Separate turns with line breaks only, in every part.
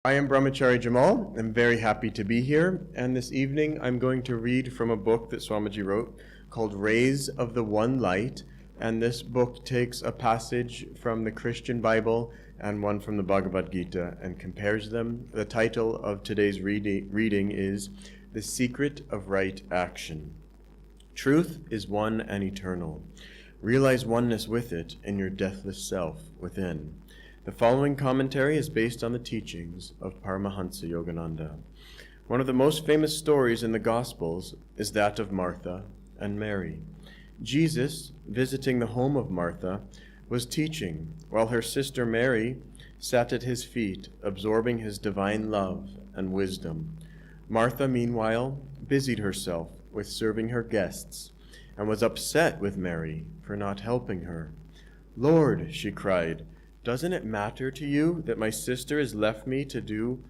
I am Brahmachari Jemal. I'm very happy to be here, and this evening I'm going to read from a book that Swamiji wrote called Rays of the One Light, and this book takes a passage from the Christian Bible and one from the Bhagavad Gita and compares them. The title of today's reading is The Secret of Right Action. Truth is one and eternal. Realize oneness with it in your deathless self within. The following commentary is based on the teachings of Paramahansa Yogananda. One of the most famous stories in the Gospels is that of Martha and Mary. Jesus, visiting the home of Martha, was teaching, while her sister Mary sat at his feet, absorbing his divine love and wisdom. Martha, meanwhile, busied herself with serving her guests, and was upset with Mary for not helping her. "Lord," she cried, "doesn't it matter to you that my sister has left me to do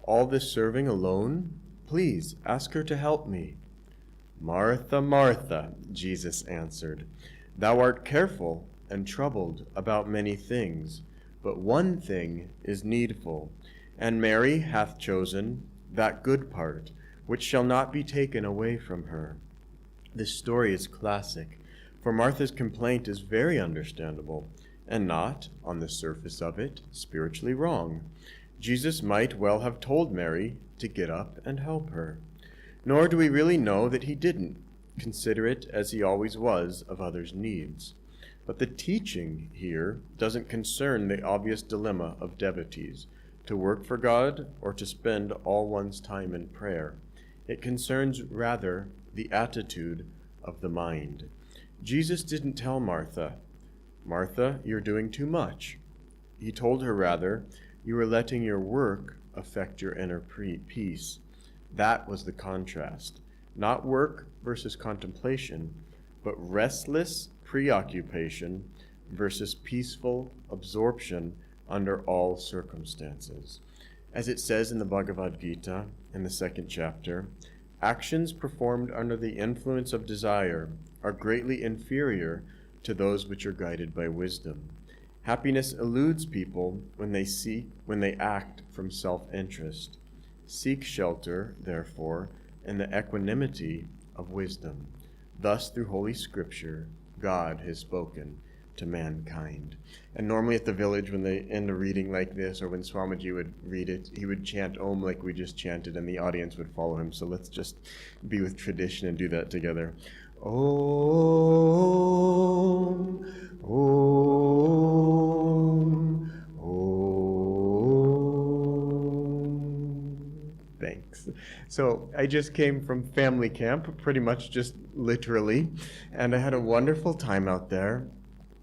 all this serving alone? Please ask her to help me." "Martha, Martha," Jesus answered, "thou art careful and troubled about many things, but one thing is needful, and Mary hath chosen that good part, which shall not be taken away from her." This story is classic, for Martha's complaint is very understandable, and not, on the surface of it, spiritually wrong. Jesus might well have told Mary to get up and help her. Nor do we really know that he didn't, considerate as he always was of others' needs. But the teaching here doesn't concern the obvious dilemma of devotees, to work for God or to spend all one's time in prayer. It concerns rather the attitude of the mind. Jesus didn't tell Martha, "Martha, you're doing too much." He told her rather, "You are letting your work affect your inner peace." That was the contrast. Not work versus contemplation, but restless preoccupation versus peaceful absorption under all circumstances. As it says in the Bhagavad Gita, in the 2nd chapter, actions performed under the influence of desire are greatly inferior to those which are guided by wisdom. Happiness eludes people when they act from self-interest. Seek shelter, therefore, in the equanimity of wisdom. Thus, through Holy Scripture, God has spoken to mankind. And normally at the village, when they end a reading like this, or when Swamiji would read it, he would chant Om like we just chanted, and the audience would follow him. So let's just be with tradition and do that together. Om, Om, Om. Thanks. So I just came from family camp, pretty much just literally, and I had a wonderful time out there.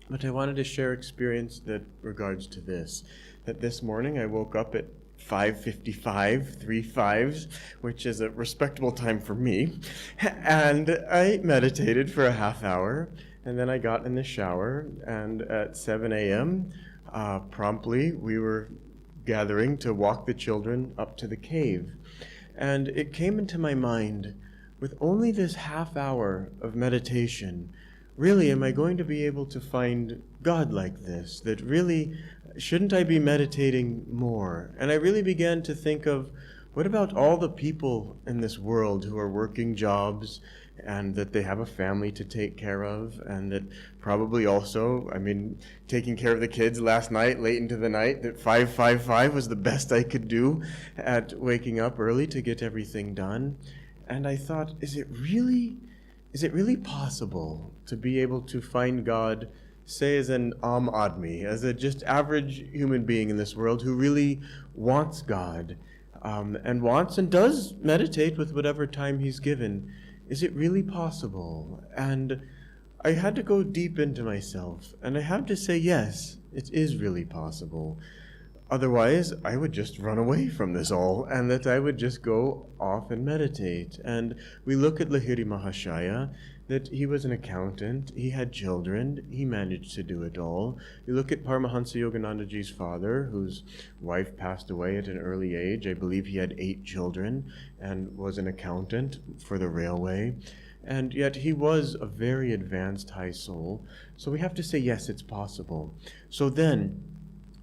But I wanted to share experience that regards to this, that this morning I woke up at 5:55, 3 5s, which is a respectable time for me, and I meditated for a half hour, and then I got in the shower, and at 7 a.m., promptly we were gathering to walk the children up to the cave. And it came into my mind, with only this half hour of meditation, really, am I going to be able to find God like this? That really, shouldn't I be meditating more? And I really began to think of, what about all the people in this world who are working jobs and that they have a family to take care of, and that probably also, taking care of the kids last night, late into the night, that 5:55 was the best I could do at waking up early to get everything done. And I thought, is it really possible to be able to find God, say as an Aam Admi, as a just average human being in this world who really wants God, and wants and does meditate with whatever time he's given? Is it really possible? And I had to go deep into myself, and I had to say, yes, it is really possible. Otherwise, I would just run away from this all, and that I would just go off and meditate. And we look at Lahiri Mahashaya, that he was an accountant, he had children, he managed to do it all. You look at Paramahansa Yoganandaji's father, whose wife passed away at an early age. I believe he had 8 children and was an accountant for the railway. And yet he was a very advanced high soul. So we have to say, yes, it's possible. So then,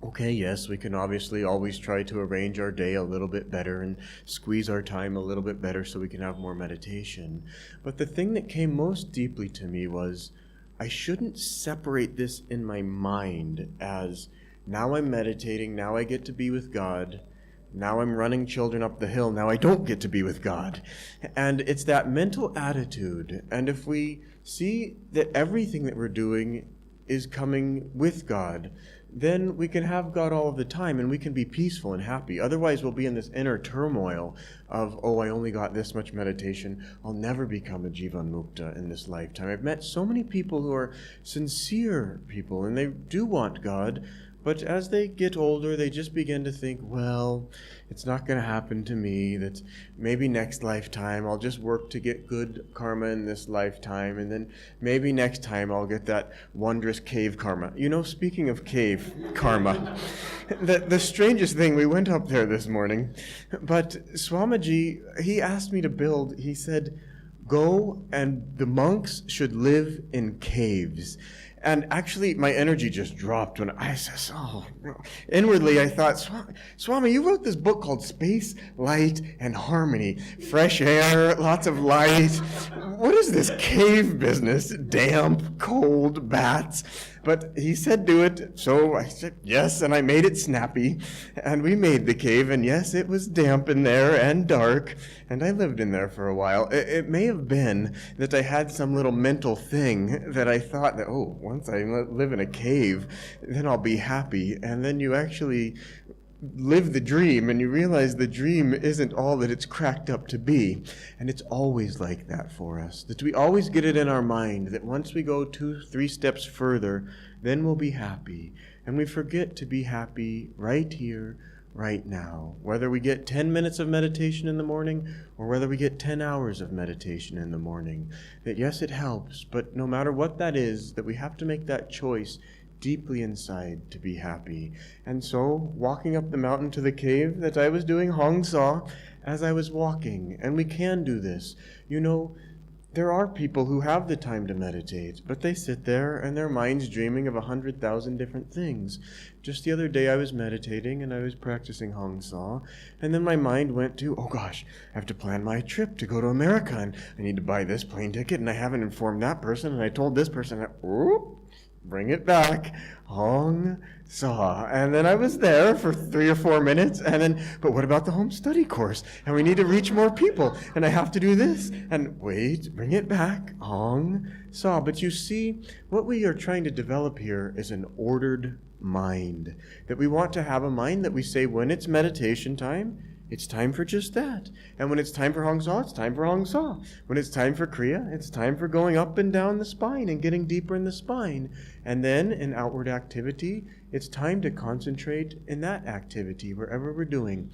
Okay, yes, we can obviously always try to arrange our day a little bit better and squeeze our time a little bit better so we can have more meditation. But the thing that came most deeply to me was I shouldn't separate this in my mind as now I'm meditating, now I get to be with God, now I'm running children up the hill, now I don't get to be with God. And it's that mental attitude. And if we see that everything that we're doing is coming with God, then we can have God all of the time and we can be peaceful and happy. Otherwise, we'll be in this inner turmoil of, oh, I only got this much meditation. I'll never become a Jivan Mukta in this lifetime. I've met so many people who are sincere people and they do want God, but as they get older, they just begin to think, well, it's not going to happen to me, that maybe next lifetime I'll just work to get good karma in this lifetime, and then maybe next time I'll get that wondrous cave karma. You know, speaking of cave karma, the strangest thing, we went up there this morning, but Swamiji, he asked me to build, he said, go and the monks should live in caves. And actually, my energy just dropped when I said, oh, inwardly I thought, Swami, you wrote this book called Space, Light, and Harmony. Fresh air, lots of light. What is this cave business? Damp, cold, bats. But he said do it, so I said yes, and I made it snappy. And we made the cave, and yes, it was damp in there and dark, and I lived in there for a while. It may have been that I had some little mental thing that I thought that, oh, once I live in a cave, then I'll be happy. And then you actually live the dream and you realize the dream isn't all that it's cracked up to be. And it's always like that for us, that we always get it in our mind that once we go 2-3 steps further, then we'll be happy. And we forget to be happy right here, right now. Whether we get 10 minutes of meditation in the morning or whether we get 10 hours of meditation in the morning, that yes, it helps, but no matter what that is, that we have to make that choice deeply inside to be happy. And so, walking up the mountain to the cave that I was doing Hong Saw as I was walking, and we can do this. You know, there are people who have the time to meditate, but they sit there and their mind's dreaming of 100,000 different things. Just the other day I was meditating and I was practicing Hong Saw, and then my mind went to, oh gosh, I have to plan my trip to go to America, and I need to buy this plane ticket, and I haven't informed that person, and I told this person, oh, bring it back, Hong Saw. And then I was there for 3 or 4 minutes, and then, but what about the home study course? And we need to reach more people, and I have to do this, and wait, bring it back, Hong Saw. But you see, what we are trying to develop here is an ordered mind, that we want to have a mind that we say when it's meditation time, it's time for just that. And when it's time for Hong Saw, it's time for Hong Saw. When it's time for Kriya, it's time for going up and down the spine and getting deeper in the spine. And then in outward activity, it's time to concentrate in that activity, wherever we're doing.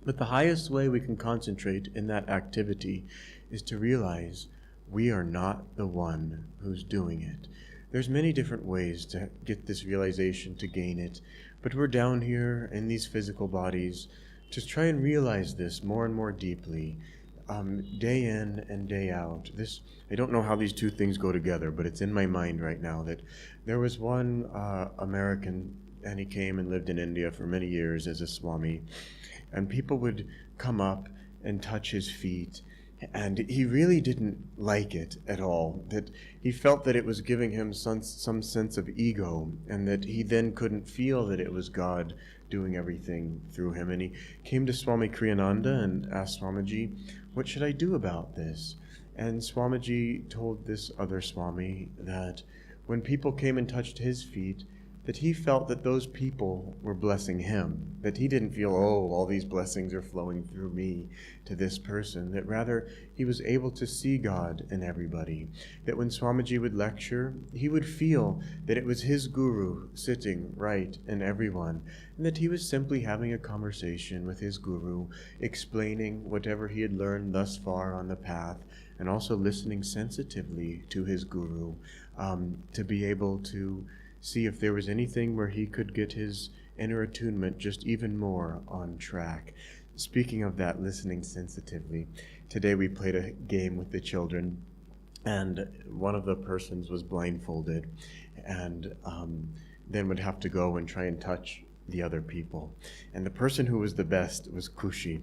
But the highest way we can concentrate in that activity is to realize we are not the one who's doing it. There's many different ways to get this realization, to gain it. But we're down here in these physical bodies to try and realize this more and more deeply, day in and day out. This, I don't know how these two things go together, but it's in my mind right now that there was one American, and he came and lived in India for many years as a Swami, and people would come up and touch his feet, and he really didn't like it at all, that he felt that it was giving him some sense of ego, and that he then couldn't feel that it was God doing everything through him. And he came to Swami Kriyananda and asked Swamiji, what should I do about this? And Swamiji told this other Swami that when people came and touched his feet, that he felt that those people were blessing him, that he didn't feel, oh, all these blessings are flowing through me to this person, that rather he was able to see God in everybody, that when Swamiji would lecture, he would feel that it was his guru sitting right in everyone, and that he was simply having a conversation with his guru, explaining whatever he had learned thus far on the path, and also listening sensitively to his guru, to be able to see if there was anything where he could get his inner attunement just even more on track. Speaking of that, listening sensitively, today we played a game with the children, and one of the persons was blindfolded, and then would have to go and try and touch the other people. And the person who was the best was Kushi.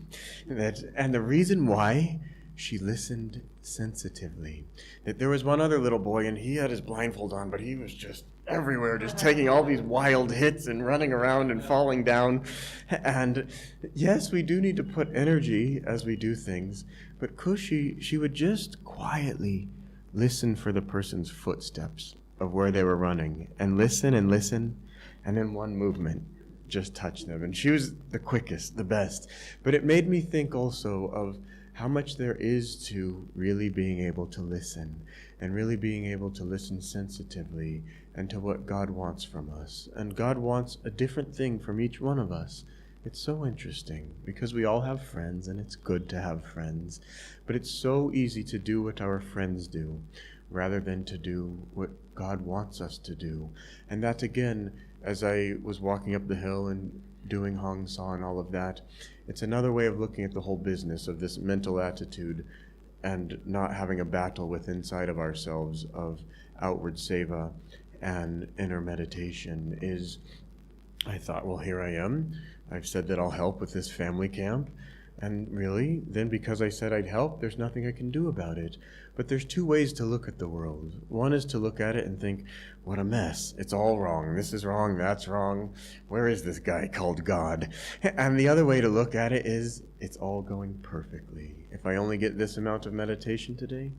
And the reason why, she listened sensitively. That there was one other little boy, and he had his blindfold on, but he was just everywhere, just taking all these wild hits and running around and falling down. And yes, we do need to put energy as we do things, but Kushi, she would just quietly listen for the person's footsteps of where they were running, and listen, and in one movement, just touch them. And she was the quickest, the best. But it made me think also of how much there is to really being able to listen, and really being able to listen sensitively and to what God wants from us. And God wants a different thing from each one of us. It's so interesting because we all have friends, and it's good to have friends, but it's so easy to do what our friends do rather than to do what God wants us to do. And that, again, as I was walking up the hill and doing Hong Sa and all of that, it's another way of looking at the whole business of this mental attitude and not having a battle with inside of ourselves of outward seva and inner meditation. Is I thought, well, here I am. I've said that I'll help with this family camp. And really, then because I said I'd help, there's nothing I can do about it. But there's two ways to look at the world. One is to look at it and think, what a mess. It's all wrong. This is wrong. That's wrong. Where is this guy called God? And the other way to look at it is, it's all going perfectly. If I only get this amount of meditation today,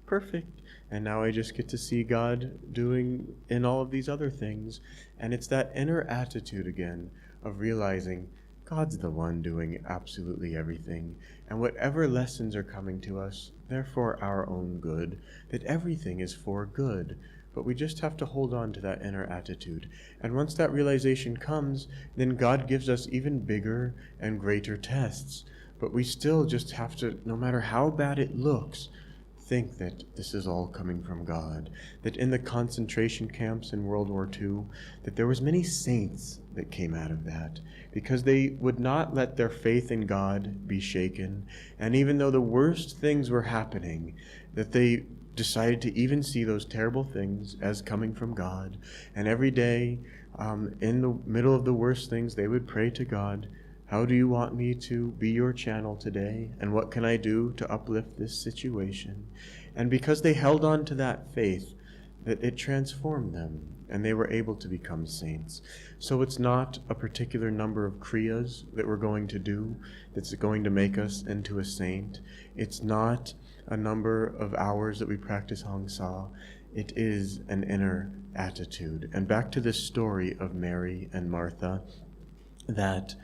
perfect. And now I just get to see God doing in all of these other things. And it's that inner attitude again of realizing God's the one doing absolutely everything, and whatever lessons are coming to us, they're for our own good, that everything is for good. But we just have to hold on to that inner attitude. And once that realization comes, then God gives us even bigger and greater tests. But we still just have to, no matter how bad it looks, think that this is all coming from God. That in the concentration camps in World War II, that there was many saints that came out of that, because they would not let their faith in God be shaken. And even though the worst things were happening, that they decided to even see those terrible things as coming from God. And every day, in the middle of the worst things, they would pray to God, how do you want me to be your channel today? And what can I do to uplift this situation? And because they held on to that faith, that it transformed them, and they were able to become saints. So it's not a particular number of kriyas that we're going to do that's going to make us into a saint. It's not a number of hours that we practice Hong Sa. It is an inner attitude. And back to this story of Mary and Martha, that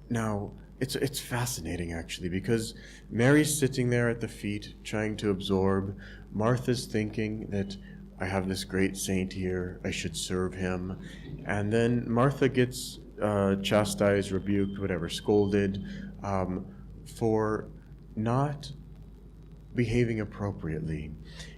now, it's fascinating, actually, because Mary's sitting there at the feet trying to absorb. Martha's thinking that I have this great saint here, I should serve him. And then Martha gets chastised, rebuked, whatever, scolded for not behaving appropriately.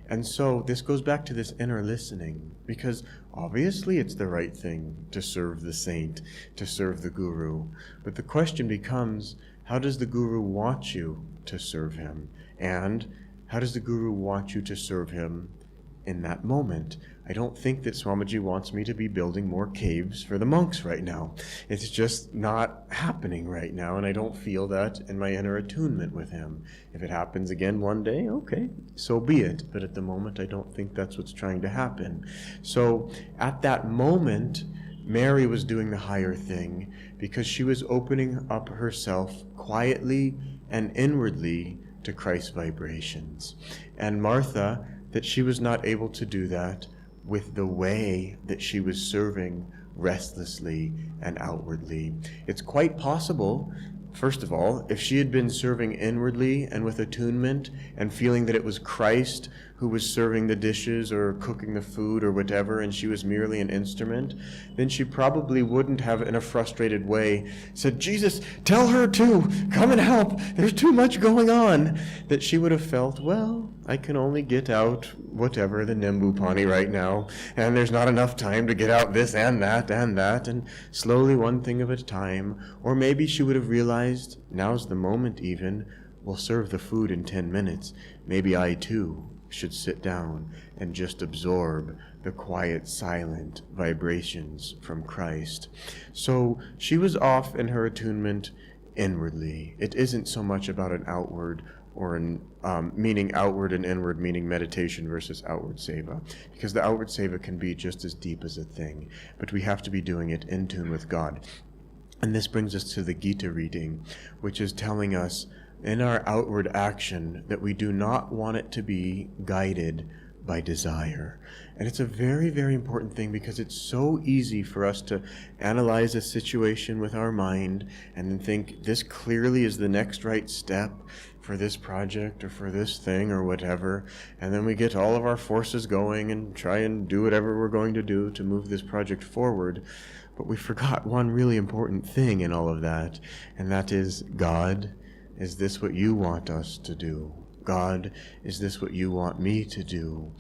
And so this goes back to this inner listening, because obviously it's the right thing to serve the saint, to serve the guru. But the question becomes, how does the guru want you to serve him? And how does the guru want you to serve him in that moment? I don't think that Swamiji wants me to be building more caves for the monks right now. It's just not happening right now, and I don't feel that in my inner attunement with him. If it happens again one day, okay, so be it. But at the moment, I don't think that's what's trying to happen. So at that moment, Mary was doing the higher thing because she was opening up herself quietly and inwardly to Christ's vibrations. And Martha, that she was not able to do that with the way that she was serving restlessly and outwardly. It's quite possible, first of all, if she had been serving inwardly and with attunement and feeling that it was Christ who was serving the dishes or cooking the food or whatever, and she was merely an instrument, then she probably wouldn't have, in a frustrated way, said, Jesus, tell her to come and help. There's too much going on. That she would have felt, well, I can only get out whatever, the Nimbu Pani right now, and there's not enough time to get out this and that, and slowly one thing at a time. Or maybe she would have realized, now's the moment even, we'll serve the food in 10 minutes. Maybe I too should sit down and just absorb the quiet, silent vibrations from Christ. So she was off in her attunement inwardly. It isn't so much about an outward or an meaning outward and inward, meaning meditation versus outward seva, because the outward seva can be just as deep as a thing, but we have to be doing it in tune with God. And this brings us to the Gita reading, which is telling us in our outward action that we do not want it to be guided by desire. And it's a very, very important thing, because it's so easy for us to analyze a situation with our mind and then think this clearly is the next right step for this project or for this thing or whatever. And then we get all of our forces going and try and do whatever we're going to do to move this project forward. But we forgot one really important thing in all of that, and that is, God, is this what you want us to do? God, is this what you want me to do?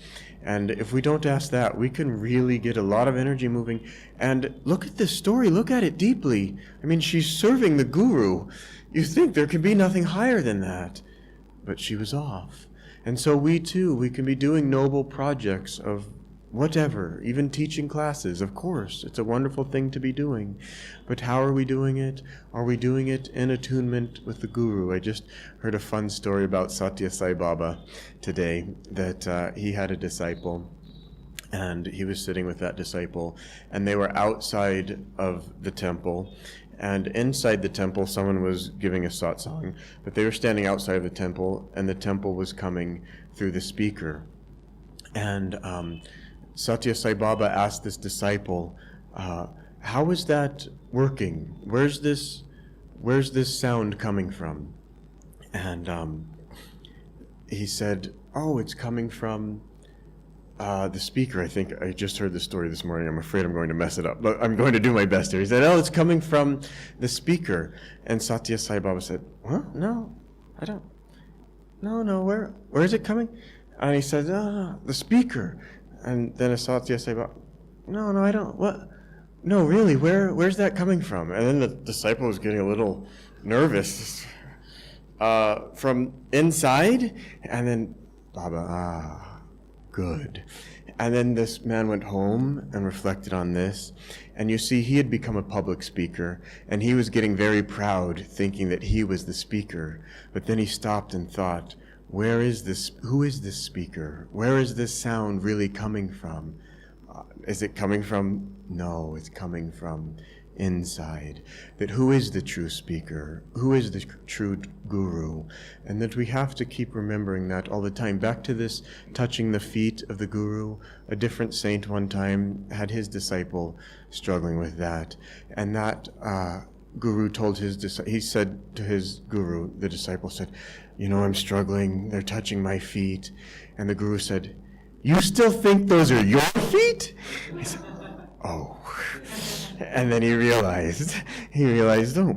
And if we don't ask that, we can really get a lot of energy moving. And look at this story. Look at it deeply. I mean, she's serving the guru. You think there could be nothing higher than that. But she was off. And so we too, we can be doing noble projects of whatever, even teaching classes. Of course, it's a wonderful thing to be doing. But how are we doing it? Are we doing it in attunement with the Guru? I just heard a fun story about Satya Sai Baba today, that he had a disciple, and he was sitting with that disciple, and they were outside of the temple, and inside the temple someone was giving a satsang, but they were standing outside of the temple, and the temple was coming through the speaker. And Satya Sai Baba asked this disciple, how is that working? Where's this sound coming from? And he said, oh, it's coming from the speaker. I think I just heard the story this morning. I'm afraid I'm going to mess it up, but I'm going to do my best here. He said, oh, it's coming from the speaker. And Satya Sai Baba said, huh? No, I don't. No, where is it coming? And he said, no, the speaker. And then Satya Sai Baba, no, I don't. What? No, really, where's that coming from? And then the disciple was getting a little nervous. From inside? And then Baba, good. And then this man went home and reflected on this. And you see, he had become a public speaker, and he was getting very proud, thinking that he was the speaker. But then he stopped and thought, where is this? Who is this speaker? Where is this sound really coming from? Is it coming from? No, it's coming from inside. That who is the true speaker? Who is the true guru? And that we have to keep remembering that all the time. Back to this touching the feet of the guru. A different saint one time had his disciple struggling with that. And that guru told his disciple, he said to his guru, the disciple said, I'm struggling, they're touching my feet. And the guru said, you still think those are your feet? He said, oh. And then he realized, oh,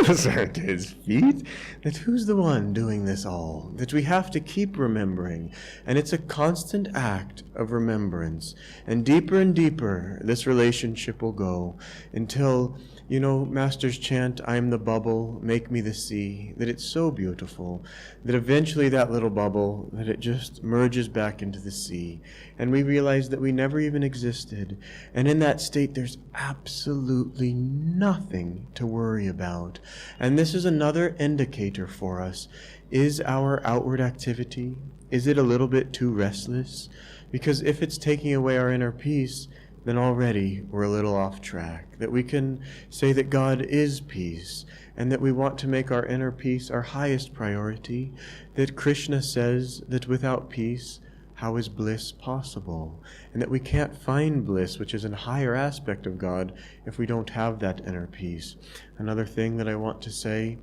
those aren't his feet. That who's the one doing this all? That we have to keep remembering. And it's a constant act of remembrance. And deeper this relationship will go until, masters chant, I am the bubble, make me the sea, that it's so beautiful, that eventually that little bubble, that it just merges back into the sea, and we realize that we never even existed, and in that state there's absolutely nothing to worry about. And this is another indicator for us. Is our outward activity, is it a little bit too restless? Because if it's taking away our inner peace, then already we're a little off track. That we can say that God is peace, and that we want to make our inner peace our highest priority. That Krishna says that without peace, how is bliss possible? And that we can't find bliss, which is a higher aspect of God, if we don't have that inner peace. Another thing that I want to say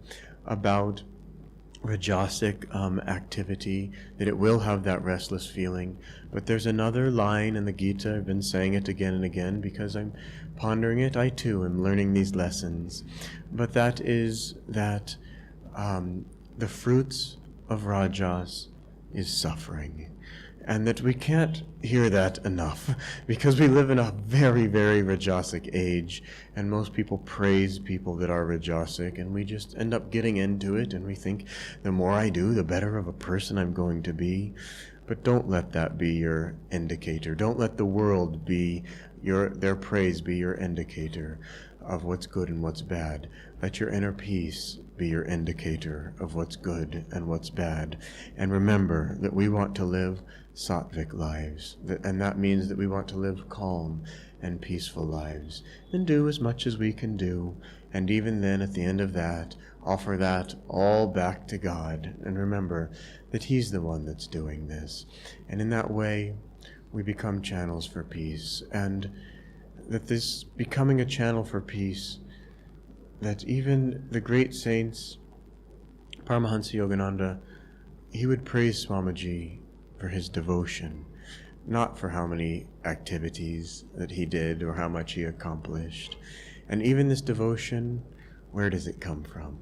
about Rajasic activity, that it will have that restless feeling. But there's another line in the Gita, I've been saying it again and again because I'm pondering it. I too am learning these lessons. But that is that the fruits of Rajas is suffering. And that we can't hear that enough because we live in a very, very Rajasic age, and most people praise people that are Rajasic, and we just end up getting into it, and we think the more I do, the better of a person I'm going to be. But don't let that be your indicator. Don't let the world be their praise be your indicator of what's good and what's bad. Let your inner peace be your indicator of what's good and what's bad. And remember that we want to live sattvic lives, and that means that we want to live calm and peaceful lives, and do as much as we can do, and even then at the end of that, offer that all back to God, and remember that He's the one that's doing this. And in that way, we become channels for peace, and that this becoming a channel for peace, that even the great saints, Paramahansa Yogananda, he would praise Swamiji for his devotion, not for how many activities that he did or how much he accomplished. And even this devotion, where does it come from?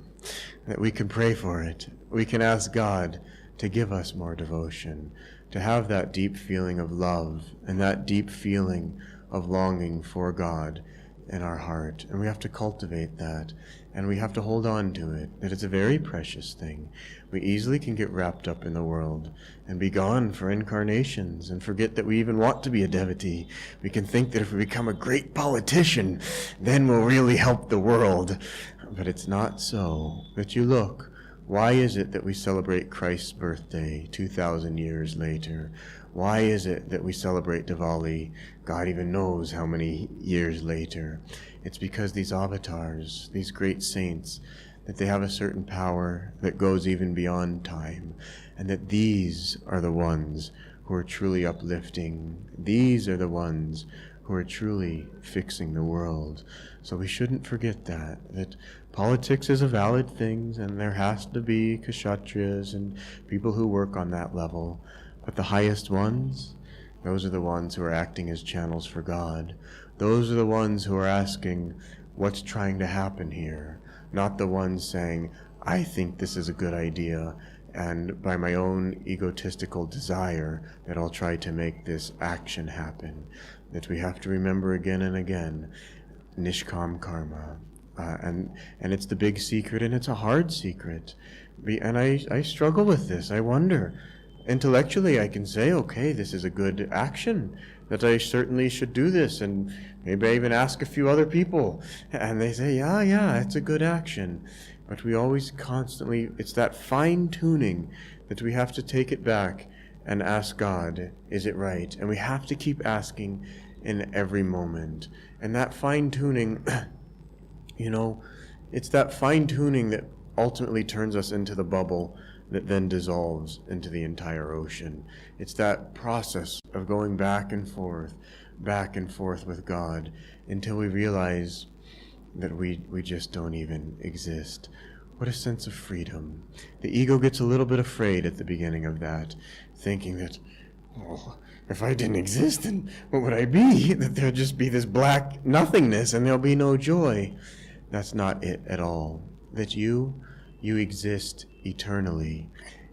That we can pray for it. We can ask God to give us more devotion, to have that deep feeling of love and that deep feeling of longing for God in our heart. And we have to cultivate that, and we have to hold on to it, that it's a very precious thing. We easily can get wrapped up in the world and be gone for incarnations and forget that we even want to be a devotee. We can think that if we become a great politician, then we'll really help the world. But it's not so. That you look, why is it that we celebrate Christ's birthday 2,000 years later? Why is it that we celebrate Diwali, God even knows how many years later? It's because these avatars, these great saints, that they have a certain power that goes even beyond time, and that these are the ones who are truly uplifting. These are the ones who are truly fixing the world. So we shouldn't forget that politics is a valid thing, and there has to be kshatriyas and people who work on that level. But the highest ones, those are the ones who are acting as channels for God. Those are the ones who are asking, what's trying to happen here? Not the ones saying, I think this is a good idea, and by my own egotistical desire that I'll try to make this action happen. That we have to remember again and again, nishkam karma. And it's the big secret, and it's a hard secret. And I struggle with this. I wonder. Intellectually, I can say, okay, this is a good action, that I certainly should do this, and maybe I even ask a few other people, and they say, yeah, it's a good action. But we always constantly, it's that fine-tuning that we have to take it back and ask God, is it right? And we have to keep asking in every moment. And that fine-tuning, it's that fine-tuning that ultimately turns us into the bubble that then dissolves into the entire ocean. It's that process of going back and forth with God until we realize that we just don't even exist. What a sense of freedom. The ego gets a little bit afraid at the beginning of that, thinking that, well, if I didn't exist, then what would I be? That there'll just be this black nothingness and there'll be no joy. That's not it at all. That you exist eternally,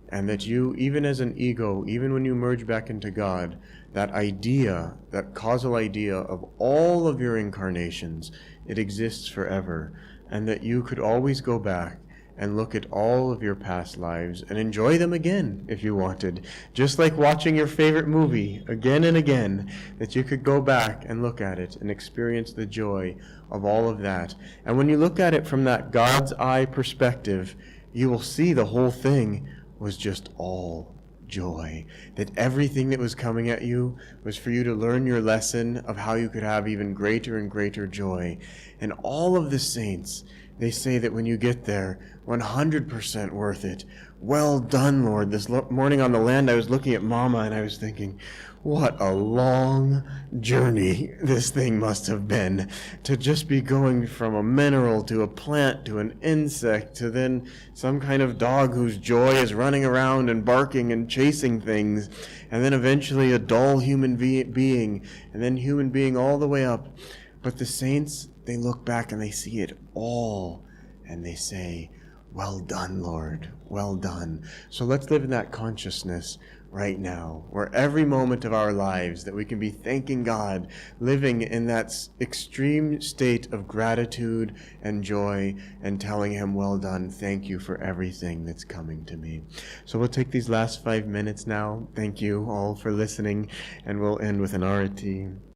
and that you, even as an ego, even when you merge back into God, that idea, that causal idea of all of your incarnations, it exists forever, and that you could always go back and look at all of your past lives and enjoy them again if you wanted, just like watching your favorite movie again and again, that you could go back and look at it and experience the joy of all of that. And when you look at it from that God's eye perspective, you will see the whole thing was just all joy. That everything that was coming at you was for you to learn your lesson of how you could have even greater and greater joy. And all of the saints, they say that when you get there, 100% worth it. Well done, Lord. This morning on the land, I was looking at Mama and I was thinking, what a long journey this thing must have been, to just be going from a mineral to a plant to an insect to then some kind of dog whose joy is running around and barking and chasing things, and then eventually a dull human being, and then human being all the way up. But the saints, they look back and they see it all, and they say, well done, Lord, well done. So let's live in that consciousness right now, where every moment of our lives that we can be thanking God, living in that extreme state of gratitude and joy and telling him, well done, thank you for everything that's coming to me. So we'll take these last 5 minutes now. Thank you all for listening, and we'll end with an arati.